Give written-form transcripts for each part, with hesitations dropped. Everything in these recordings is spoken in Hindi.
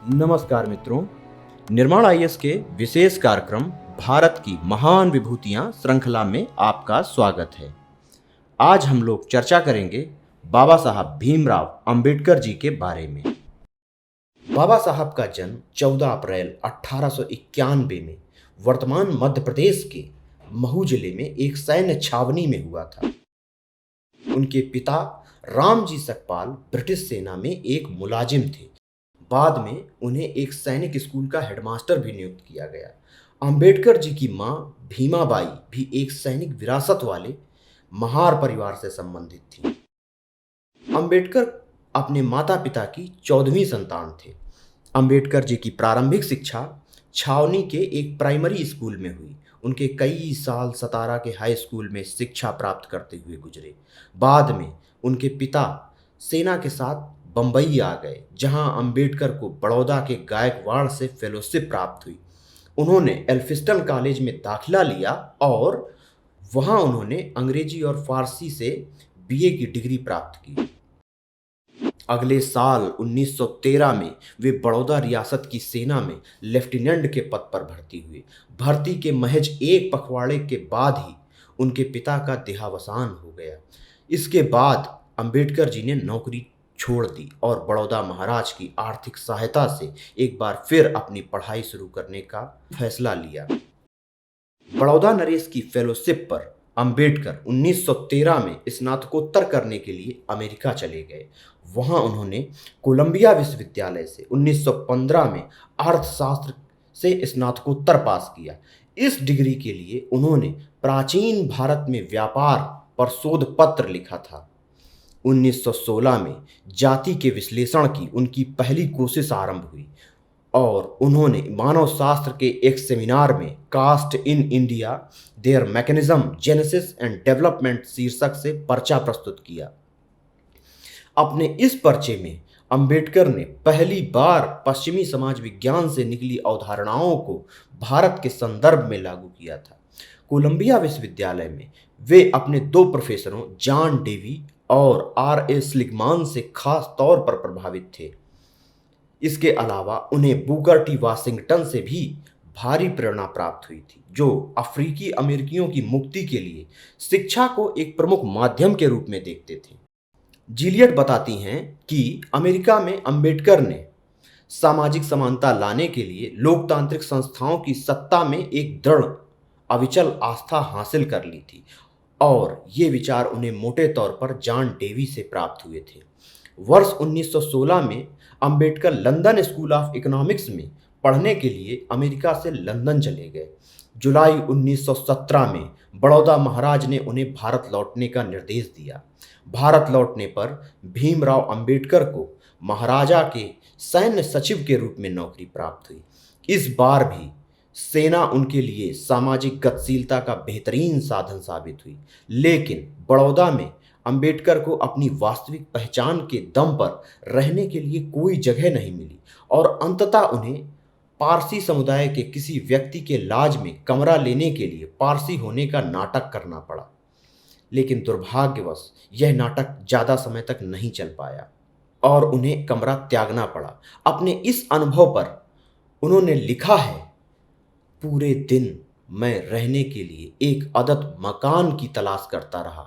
नमस्कार मित्रों, निर्माण आईएएस के विशेष कार्यक्रम भारत की महान विभूतियां श्रृंखला में आपका स्वागत है। आज हम लोग चर्चा करेंगे बाबा साहब भीमराव अंबेडकर जी के बारे में। बाबा साहब का जन्म 14 अप्रैल 1891 में वर्तमान मध्य प्रदेश के महू जिले में एक सैन्य छावनी में हुआ था। उनके पिता रामजी सकपाल ब्रिटिश सेना में एक मुलाजिम थे। बाद में उन्हें एक सैनिक स्कूल का हेडमास्टर भी नियुक्त किया गया। अंबेडकर जी की मां भीमाबाई भी एक सैनिक विरासत वाले महार परिवार से संबंधित थी। अंबेडकर अपने माता पिता की 14वीं संतान थे। अंबेडकर जी की प्रारंभिक शिक्षा छावनी के एक प्राइमरी स्कूल में हुई। उनके कई साल सतारा के हाई स्कूल में शिक्षा प्राप्त करते हुए गुजरे। बाद में उनके पिता सेना के साथ बंबई आ गए, जहां अंबेडकर को बड़ौदा के गायकवाड़ से फेलोशिप प्राप्त हुई। उन्होंने एल्फिस्टन कॉलेज में दाखिला लिया और वहां उन्होंने अंग्रेजी और फारसी से बीए की डिग्री प्राप्त की। अगले साल 1913 में वे बड़ौदा रियासत की सेना में लेफ्टिनेंट के पद पर भर्ती हुए। भर्ती के महज एक पखवाड़े के बाद ही उनके पिता का देहावसान हो गया। इसके बाद अंबेडकर जी ने नौकरी छोड़ दी और बड़ौदा महाराज की आर्थिक सहायता से एक बार फिर अपनी पढ़ाई शुरू करने का फैसला लिया। बड़ौदा नरेश की फेलोशिप पर अंबेडकर 1913 में स्नातकोत्तर करने के लिए अमेरिका चले गए। वहां उन्होंने कोलंबिया विश्वविद्यालय से 1915 में अर्थशास्त्र से स्नातकोत्तर पास किया। इस डिग्री के लिए उन्होंने प्राचीन भारत में व्यापार पर शोध पत्र लिखा था। 1916 में जाति के विश्लेषण की उनकी पहली कोशिश आरंभ हुई और उन्होंने मानव शास्त्र के एक सेमिनार में caste in India their mechanism genesis and development शीर्षक से पर्चा प्रस्तुत किया। अपने इस पर्चे में अंबेडकर ने पहली बार पश्चिमी समाज विज्ञान से निकली अवधारणाओं को भारत के संदर्भ में लागू किया था। कोलंबिया विश्वविद्यालय में वे अपने दो प्रोफेसरों जॉन डेवी और आर.ए. स्लिगमान से खास तौर पर प्रभावित थे। इसके अलावा उन्हें बुकर टी वाशिंगटन से भी भारी प्रेरणा प्राप्त हुई थी, जो अफ्रीकी अमेरिकियों की मुक्ति के लिए शिक्षा को एक प्रमुख माध्यम के रूप में देखते थे। जिलियट बताती हैं कि अमेरिका में अंबेडकर ने सामाजिक समानता लाने के लिए लोकतांत्रिक संस्थाओं की सत्ता में एक दृढ़ अविचल आस्था हासिल कर ली थी और ये विचार उन्हें मोटे तौर पर जॉन डेवी से प्राप्त हुए थे। वर्ष 1916 में Ambedkar London school of economics में पढ़ने के लिए अमेरिका से लंदन चले गए। जुलाई 1917 में बड़ौदा महाराज ने उन्हें भारत लौटने का निर्देश दिया। भारत लौटने पर भीमराव अंबेडकर को महाराजा के सैन्य सचिव के रूप में नौकरी प्राप्त हुई। इस बार भी सेना उनके लिए सामाजिक गतिशीलता का बेहतरीन साधन साबित हुई, लेकिन बड़ौदा में अंबेडकर को अपनी वास्तविक पहचान के दम पर रहने के लिए कोई जगह नहीं मिली और अंततः उन्हें पारसी समुदाय के किसी व्यक्ति के लाज में कमरा लेने के लिए पारसी होने का नाटक करना पड़ा। लेकिन दुर्भाग्यवश यह नाटक ज़्यादा समय तक नहीं चल पाया और उन्हें कमरा त्यागना पड़ा। अपने इस अनुभव पर उन्होंने लिखा है, पूरे दिन मैं रहने के लिए एक अदद मकान की तलाश करता रहा,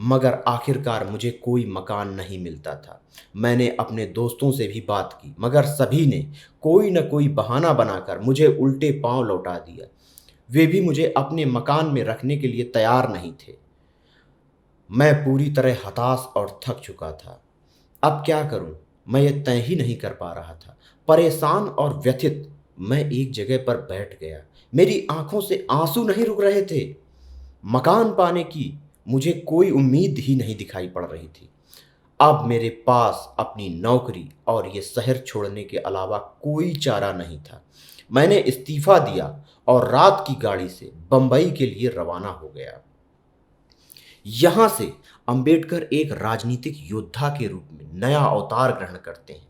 मगर आखिरकार मुझे कोई मकान नहीं मिलता था। मैंने अपने दोस्तों से भी बात की, मगर सभी ने कोई न कोई बहाना बनाकर मुझे उल्टे पांव लौटा दिया। वे भी मुझे अपने मकान में रखने के लिए तैयार नहीं थे। मैं पूरी तरह हताश और थक चुका था। अब क्या करूं? मैं यह तय ही नहीं कर पा रहा था। परेशान और व्यथित मैं एक जगह पर बैठ गया। मेरी आंखों से आंसू नहीं रुक रहे थे। मकान पाने की मुझे कोई उम्मीद ही नहीं दिखाई पड़ रही थी। अब मेरे पास अपनी नौकरी और ये शहर छोड़ने के अलावा कोई चारा नहीं था। मैंने इस्तीफा दिया और रात की गाड़ी से बंबई के लिए रवाना हो गया। यहां से अंबेडकर एक राजनीतिक योद्धा के रूप में नया अवतार ग्रहण करते हैं।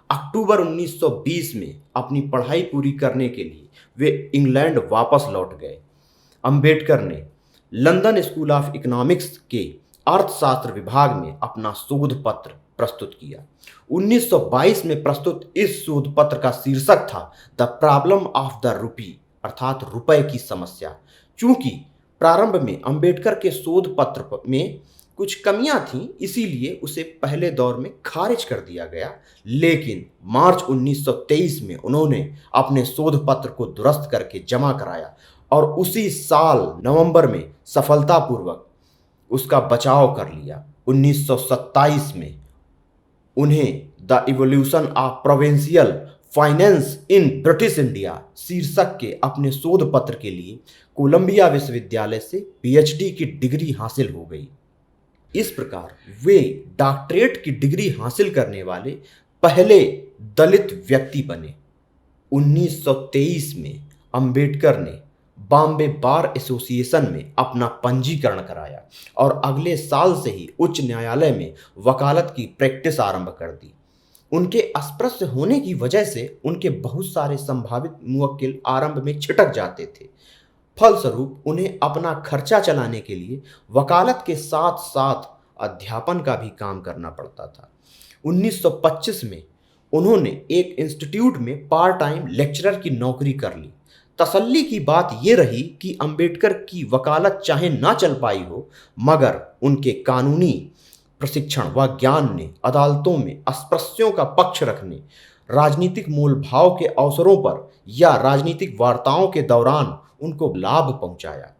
अक्टूबर 1920 में अपनी पढ़ाई पूरी करने के लिए वे इंग्लैंड वापस लौट गए। अंबेडकर ने लंदन स्कूल ऑफ इकोनॉमिक्स के अर्थशास्त्र विभाग में अपना शोध पत्र प्रस्तुत किया। 1922 में प्रस्तुत इस शोध पत्र का शीर्षक था the problem of the rupee, अर्थात रुपए की समस्या। चूंकि प्रारंभ में अंबेडकर के शोध पत्र में कुछ कमियां थीं, इसीलिए उसे पहले दौर में खारिज कर दिया गया, लेकिन मार्च 1923 में उन्होंने अपने शोध पत्र को दुरुस्त करके जमा कराया और उसी साल नवंबर में सफलतापूर्वक उसका बचाव कर लिया। 1927 में उन्हें the evolution of provincial finance in British India शीर्षक के अपने शोध पत्र के लिए कोलंबिया विश्वविद्यालय से पीएचडी की डिग्री हासिल हो गई। इस प्रकार वे डॉक्टरेट की डिग्री हासिल करने वाले पहले दलित व्यक्ति बने। 1923 में अंबेडकर ने बॉम्बे बार एसोसिएशन में अपना पंजीकरण कराया और अगले साल से ही उच्च न्यायालय में वकालत की प्रैक्टिस आरंभ कर दी। उनके अस्पृश्य होने की वजह से उनके बहुत सारे संभावित मुवक्किल आरंभ में छिटक जाते थे। फलस्वरूप उन्हें अपना खर्चा चलाने के लिए वकालत के साथ साथ अध्यापन का भी काम करना पड़ता था। 1925 में उन्होंने एक इंस्टीट्यूट में पार्ट टाइम लेक्चरर की नौकरी कर ली। तसल्ली की बात यह रही कि अंबेडकर की वकालत चाहे ना चल पाई हो, मगर उनके कानूनी प्रशिक्षण व ज्ञान ने अदालतों में अस्पृश्यों का पक्ष रखने, राजनीतिक मोलभाव के अवसरों पर या राजनीतिक वार्ताओं के दौरान उनको लाभ पहुंचाया।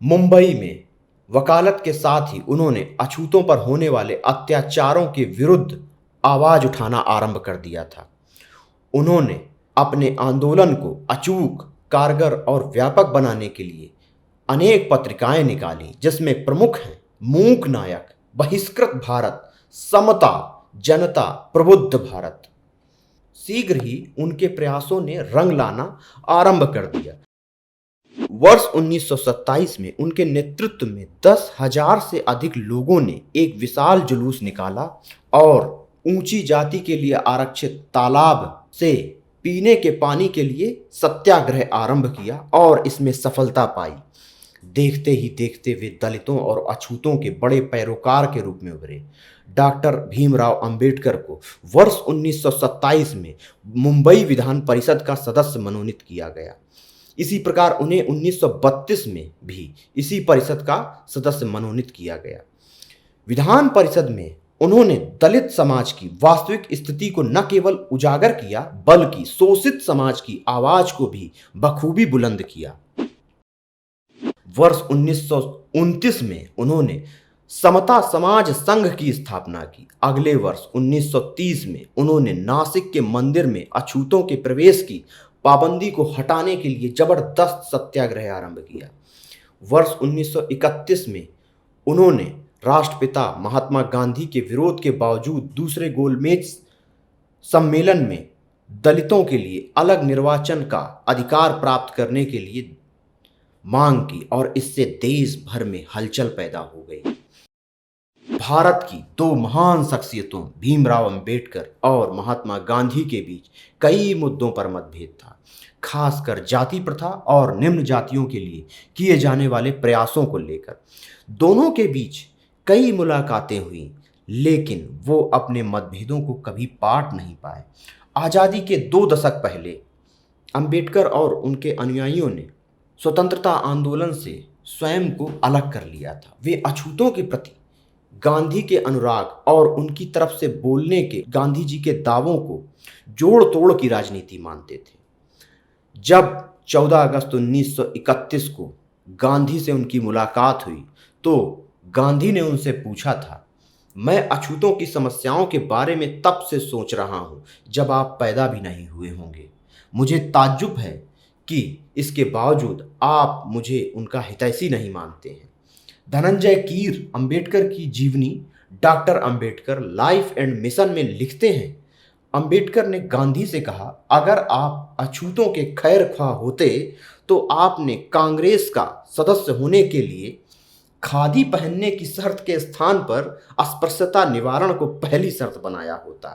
मुंबई में वकालत के साथ ही उन्होंने अछूतों पर होने वाले अत्याचारों के विरुद्ध आवाज उठाना आरंभ कर दिया था। उन्होंने अपने आंदोलन को अचूक, कारगर और व्यापक बनाने के लिए अनेक पत्रिकाएं निकाली, जिसमें प्रमुख हैं मूक नायक, बहिष्कृत भारत, समता, जनता, प्रबुद्ध भारत। शीघ्र ही उनके प्रयासों ने रंग लाना आरंभ कर दिया। वर्ष 1927 में उनके नेतृत्व में 10,000 से अधिक लोगों ने एक विशाल जुलूस निकाला और ऊंची जाति के लिए आरक्षित तालाब से पीने के पानी के लिए सत्याग्रह आरंभ किया और इसमें सफलता पाई। देखते ही देखते वे दलितों और अछूतों के बड़े पैरोकार के रूप में उभरे। डॉक्टर भीमराव अंबेडकर को वर्ष 1927 में मुंबई विधान परिषद का सदस्य मनोनीत किया गया। इसी प्रकार उन्हें 1932 में भी इसी परिषद का सदस्य मनोनीत किया गया। विधान परिषद में उन्होंने दलित समाज की वास्तविक स्थिति को न केवल उजागर किया, बल्कि शोषित समाज की आवाज को भी बखूबी बुलंद किया। वर्ष 1929 में उन्होंने समता समाज संघ की स्थापना की। अगले वर्ष 1930 में उन्होंने नासिक के मंदिर में अछूतों के प्रवेश की पाबंदी को हटाने के लिए जबरदस्त सत्याग्रह आरंभ किया। वर्ष 1931 में उन्होंने राष्ट्रपिता महात्मा गांधी के विरोध के बावजूद दूसरे गोलमेज सम्मेलन में दलितों के लिए अलग निर्वाचन का अधिकार प्राप्त करने के लिए मांग की और इससे देश भर में हलचल पैदा हो गई। भारत की दो महान शख्सियतों भीमराव अंबेडकर और महात्मा गांधी के बीच कई मुद्दों पर मतभेद था, खासकर जाति प्रथा और निम्न जातियों के लिए किए जाने वाले प्रयासों को लेकर। दोनों के बीच कई मुलाकातें हुई, लेकिन वो अपने मतभेदों को कभी पाट नहीं पाए। आज़ादी के 2 दशक पहले अंबेडकर और उनके अनुयायियों ने स्वतंत्रता आंदोलन से स्वयं को अलग कर लिया था। वे अछूतों के प्रति गांधी के अनुराग और उनकी तरफ से बोलने के गांधी जी के दावों को जोड़ तोड़ की राजनीति मानते थे। जब 14 अगस्त 1931 को गांधी से उनकी मुलाकात हुई तो गांधी ने उनसे पूछा था, मैं अछूतों की समस्याओं के बारे में तब से सोच रहा हूं जब आप पैदा भी नहीं हुए होंगे। मुझे ताज्जुब है कि इसके बावजूद आप मुझे उनका हितैषी नहीं मानते हैं। धनंजय कीर अंबेडकर की जीवनी doctor Ambedkar life and mission में लिखते हैं, अंबेडकर ने गांधी से कहा, अगर आप अछूतों के खैर ख्वाह होते तो आपने कांग्रेस का सदस्य होने के लिए खादी पहनने की शर्त के स्थान पर अस्पृश्यता निवारण को पहली शर्त बनाया होता।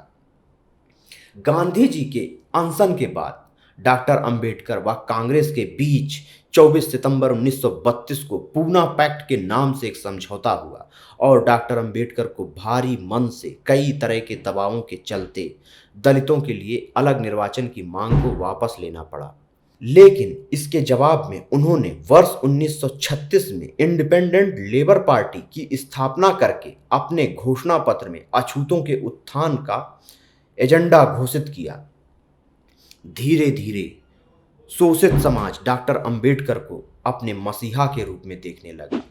गांधी जी के अनशन के बाद डॉक्टर अंबेडकर व कांग्रेस के बीच 24 सितंबर 1932 को पूना पैक्ट के नाम से एक समझौता हुआ और डॉक्टर अंबेडकर को भारी मन से कई तरह के दबावों के चलते दलितों के लिए अलग निर्वाचन की मांग को वापस लेना पड़ा। लेकिन इसके जवाब में उन्होंने वर्ष 1936 में इंडिपेंडेंट लेबर पार्टी की स्थापना करके अपने घोषणा पत्र में अछूतों के उत्थान का एजेंडा घोषित किया। धीरे धीरे शोषित समाज डॉक्टर अंबेडकर को अपने मसीहा के रूप में देखने लगा।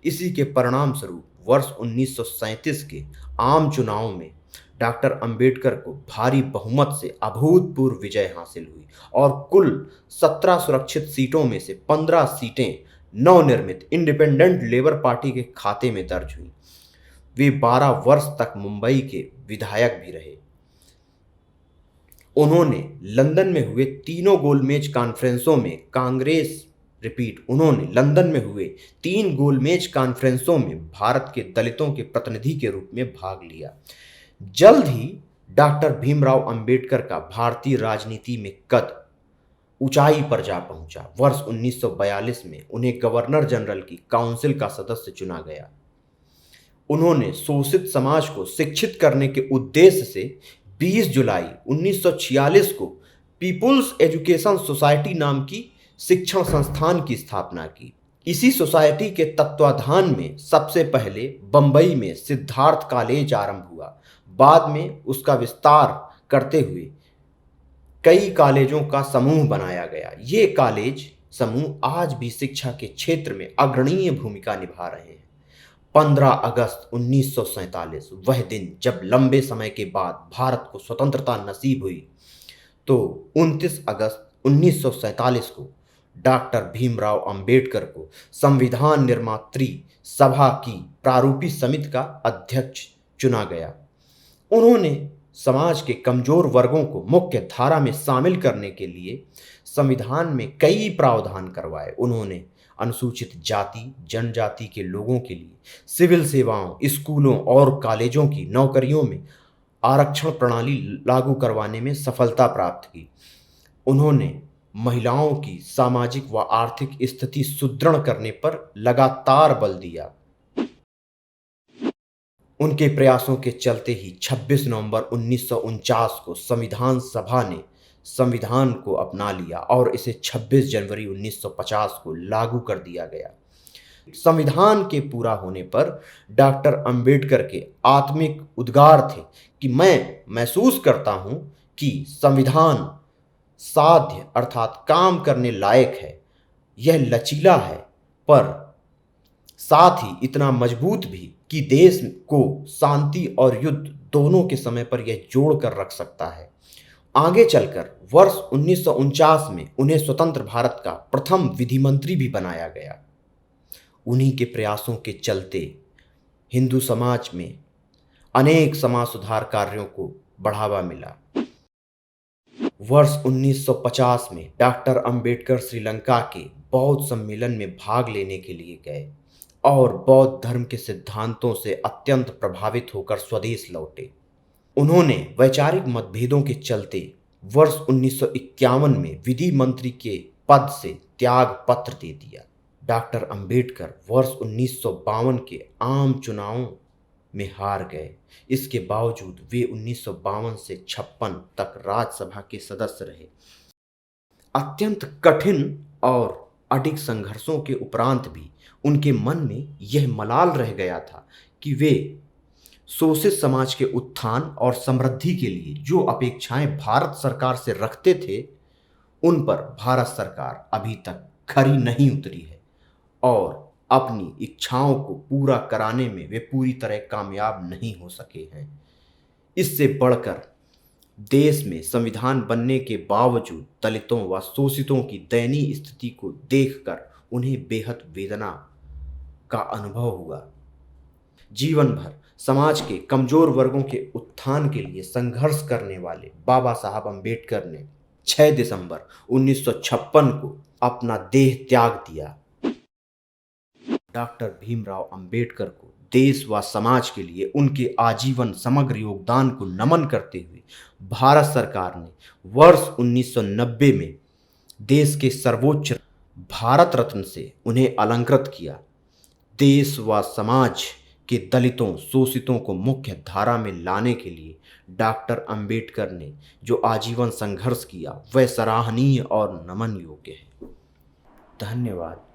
इसी के परिणाम स्वरूप वर्ष 1937 के आम चुनाव में डॉक्टर अंबेडकर को भारी बहुमत से अभूतपूर्व विजय हासिल हुई और कुल 17 सुरक्षित सीटों में से 15 सीटें नवनिर्मित इंडिपेंडेंट लेबर पार्टी के खाते में दर्ज हुई। वे 12 वर्ष तक मुंबई के विधायक भी रहे। उन्होंने लंदन में हुए तीनों गोलमेज कॉन्फ्रेंसों में तीन गोलमेज कॉन्फ्रेंसों में भारत के दलितों के प्रतिनिधि के रूप में भाग लिया। जल्द ही डॉक्टर भीमराव अंबेडकर का भारतीय राजनीति में कद ऊंचाई पर जा पहुंचा। वर्ष 1942 में उन्हें गवर्नर जनरल की काउंसिल का सदस्य चुना गया। उन्होंने शोषित समाज को शिक्षित करने के उद्देश्य से 20 जुलाई 1946 को पीपुल्स एजुकेशन सोसाइटी नाम की शिक्षण संस्थान की स्थापना की। इसी सोसाइटी के तत्वाधान में सबसे पहले बंबई में सिद्धार्थ कॉलेज आरंभ हुआ। बाद में उसका विस्तार करते हुए कई कॉलेजों का समूह बनाया गया। ये कॉलेज समूह आज भी शिक्षा के क्षेत्र में अग्रणीय भूमिका निभा रहे हैं। 15 अगस्त 1947 वह दिन जब लंबे समय के बाद भारत को स्वतंत्रता नसीब हुई, तो 29 अगस्त 1947 को डॉक्टर भीमराव अंबेडकर को संविधान निर्मात्री सभा की प्रारूपी समिति का अध्यक्ष चुना गया। उन्होंने समाज के कमजोर वर्गों को मुख्य धारा में शामिल करने के लिए संविधान में कई प्रावधान करवाए। उन्होंने अनुसूचित जाति जनजाति के लोगों के लिए सिविल सेवाओं, स्कूलों और कॉलेजों की नौकरियों में आरक्षण प्रणाली लागू करवाने में सफलता प्राप्त की। उन्होंने महिलाओं की सामाजिक व आर्थिक स्थिति सुदृढ़ करने पर लगातार बल दिया। उनके प्रयासों के चलते ही 26 नवंबर 1949 को संविधान सभा ने संविधान को अपना लिया और इसे 26 जनवरी 1950 को लागू कर दिया गया। संविधान के पूरा होने पर डॉक्टर अंबेडकर के आत्मिक उद्गार थे कि मैं महसूस करता हूं कि संविधान साध्य अर्थात काम करने लायक है। यह लचीला है पर साथ ही इतना मजबूत भी कि देश को शांति और युद्ध दोनों के समय पर यह जोड़ कर रख सकता है। आगे चलकर वर्ष 1949 में उन्हें स्वतंत्र भारत का प्रथम विधि मंत्री भी बनाया गया। उन्हीं के प्रयासों के चलते हिंदू समाज में अनेक समाज सुधार कार्यों को बढ़ावा मिला। वर्ष 1950 में डॉक्टर अंबेडकर श्रीलंका के बौद्ध सम्मेलन में भाग लेने के लिए गए और बौद्ध धर्म के सिद्धांतों से अत्यंत प्रभावित होकर स्वदेश लौटे। उन्होंने वैचारिक मतभेदों के चलते वर्ष 1951 में विधि मंत्री के पद से त्याग पत्र दे दिया। डॉक्टर अंबेडकर वर्ष 1952 के आम चुनावों में हार गए। इसके बावजूद वे 1952 से 56 तक राज्यसभा के सदस्य रहे। अत्यंत कठिन और अडिग संघर्षों के उपरांत भी उनके मन में यह मलाल रह गया था कि वे शोषित समाज के उत्थान और समृद्धि के लिए जो अपेक्षाएं भारत सरकार से रखते थे, उन पर भारत सरकार अभी तक खरी नहीं उतरी है और अपनी इच्छाओं को पूरा कराने में वे पूरी तरह कामयाब नहीं हो सके हैं। इससे बढ़कर देश में संविधान बनने के बावजूद दलितों व शोषितों की दयनीय स्थिति को देखकर उन्हें बेहद वेदना का अनुभव हुआ। जीवन भर समाज के कमजोर वर्गों के उत्थान के लिए संघर्ष करने वाले बाबा साहब अंबेडकर ने 6 दिसंबर 1956 को अपना देह त्याग दिया। डॉक्टर भीमराव अंबेडकर को देश व समाज के लिए उनके आजीवन समग्र योगदान को नमन करते हुए भारत सरकार ने वर्ष 1990 में देश के सर्वोच्च भारत रत्न से उन्हें अलंकृत किया। देश व समाज के दलितों, शोषितों को मुख्य धारा में लाने के लिए डॉक्टर अंबेडकर ने जो आजीवन संघर्ष किया वह सराहनीय और नमन योग्य है। धन्यवाद।